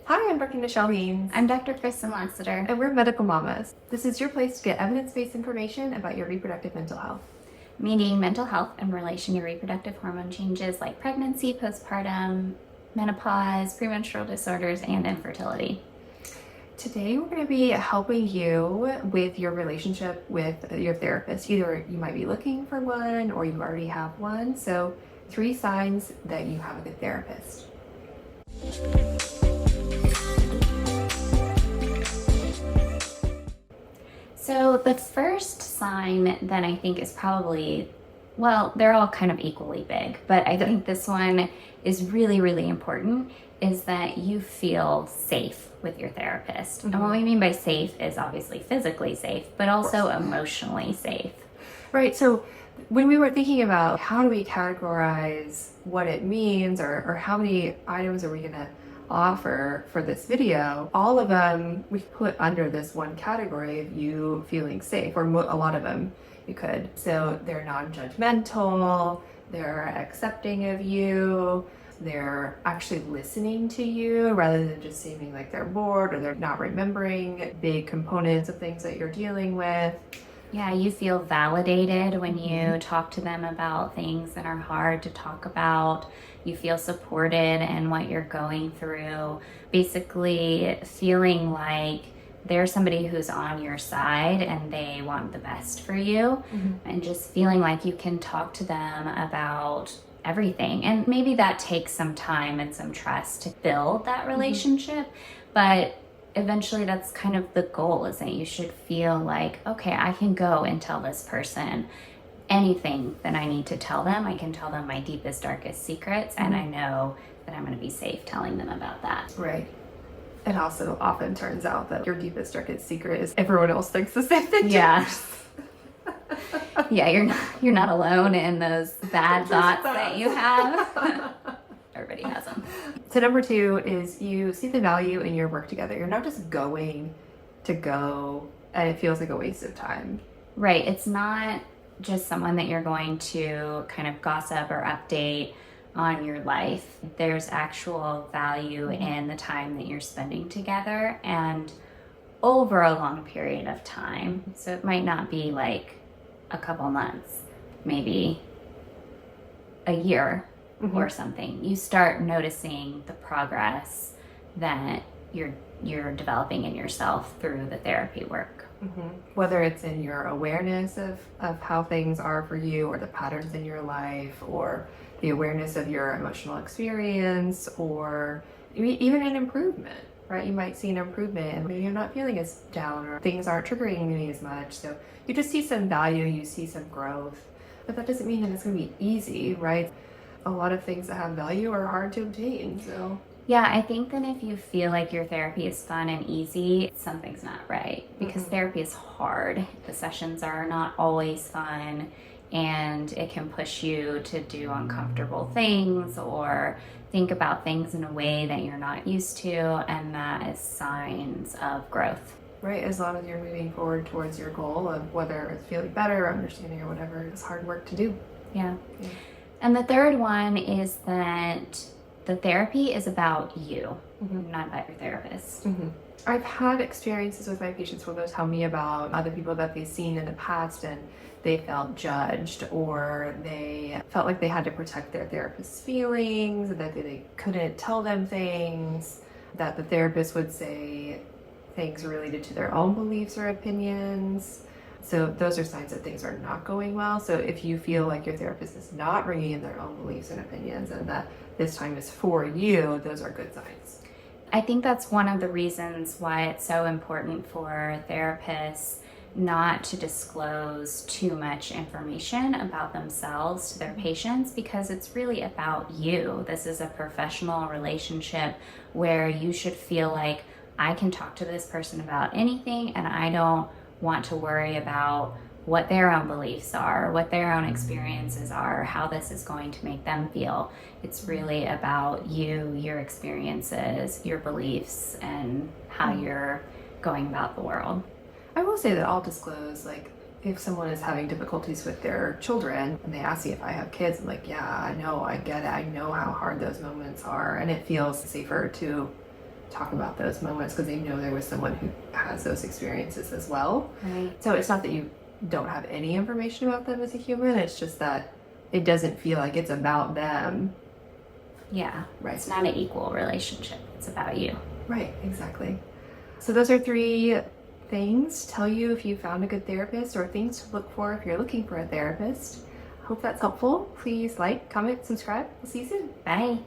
Hi, I'm Dr. Nichelle Means. I'm Dr. Kristen Lassiter. And we're Medical Mamas. This is your place to get evidence-based information about your reproductive mental health. Meaning mental health in relation to reproductive hormone changes like pregnancy, postpartum, menopause, premenstrual disorders, and infertility. Today, we're going to be helping you with your relationship with your therapist. Either you might be looking for one or you already have one. So 3 signs that you have a good therapist. So the first sign that I think is probably, well, they're all kind of equally big, but I think this one is really, really important, is that you feel safe with your therapist. And what we mean by safe is obviously physically safe, but also emotionally safe. Right. So when we were thinking about how do we categorize what it means or how many items are we going to offer for this video, all of them we put under this one category of you feeling safe, or a lot of them you could. So they're non-judgmental, they're accepting of you, they're actually listening to you rather than just seeming like they're bored or they're not remembering big components of things that you're dealing with. Yeah, you feel validated when you talk to them about things that are hard to talk about. You feel supported in what you're going through. Basically, feeling like there's somebody who's on your side and they want the best for you. And just feeling like you can talk to them about everything. And maybe that takes some time and some trust to build that relationship. But eventually that's kind of the goal, is that you should feel like, okay, I can go and tell this person anything that I need to tell them. I can tell them my deepest, darkest secrets, and I know that I'm going to be safe telling them about that. Right. It also often turns out that your deepest, darkest secret is everyone else thinks the same thing. Yeah. Yeah, you're not alone in those bad thoughts that you have. Everybody has them. So number 2 is you see the value in your work together. You're not just going to go and it feels like a waste of time. Right. It's not just someone that you're going to kind of gossip or update on your life. There's actual value in the time that you're spending together and over a long period of time. So it might not be like a couple months, maybe a year or something. You start noticing the progress that you're developing in yourself through the therapy work. Whether it's in your awareness of how things are for you, or the patterns in your life, or the awareness of your emotional experience, or even an improvement, right? You might see an improvement and maybe you're not feeling as down or things aren't triggering you as much. So you just see some value, you see some growth, but that doesn't mean that it's going to be easy, right? A lot of things that have value are hard to obtain, so. Yeah, I think that if you feel like your therapy is fun and easy, something's not right, because therapy is hard. The sessions are not always fun, and it can push you to do uncomfortable things or think about things in a way that you're not used to, and that is signs of growth. Right, as long as you're moving forward towards your goal of whether it's feeling better or understanding or whatever, it's hard work to do. Yeah. And the third one is that the therapy is about you, not about your therapist. I've had experiences with my patients where they'll tell me about other people that they've seen in the past and they felt judged, or they felt like they had to protect their therapist's feelings, that they couldn't tell them things, that the therapist would say things related to their own beliefs or opinions. So those are signs that things are not going well. So if you feel like your therapist is not bringing in their own beliefs and opinions and that this time is for you, those are good signs. I think that's one of the reasons why it's so important for therapists not to disclose too much information about themselves to their patients, because it's really about you. This is a professional relationship where you should feel like, I can talk to this person about anything and I don't want to worry about what their own beliefs are, what their own experiences are, how this is going to make them feel. It's really about you, your experiences, your beliefs, and how you're going about the world. I will say that I'll disclose, like, if someone is having difficulties with their children and they ask me if I have kids, I'm like, yeah, I know, I get it. I know how hard those moments are, and it feels safer to talk about those moments because they know there was someone who has those experiences as well. Right. So it's not that you don't have any information about them as a human, it's just that it doesn't feel like it's about them. Yeah. Right. It's not an equal relationship. It's about you. Right, exactly. So those are 3 things to tell you if you found a good therapist, or things to look for if you're looking for a therapist. Hope that's helpful. Please like, comment, subscribe. We'll see you soon. Bye.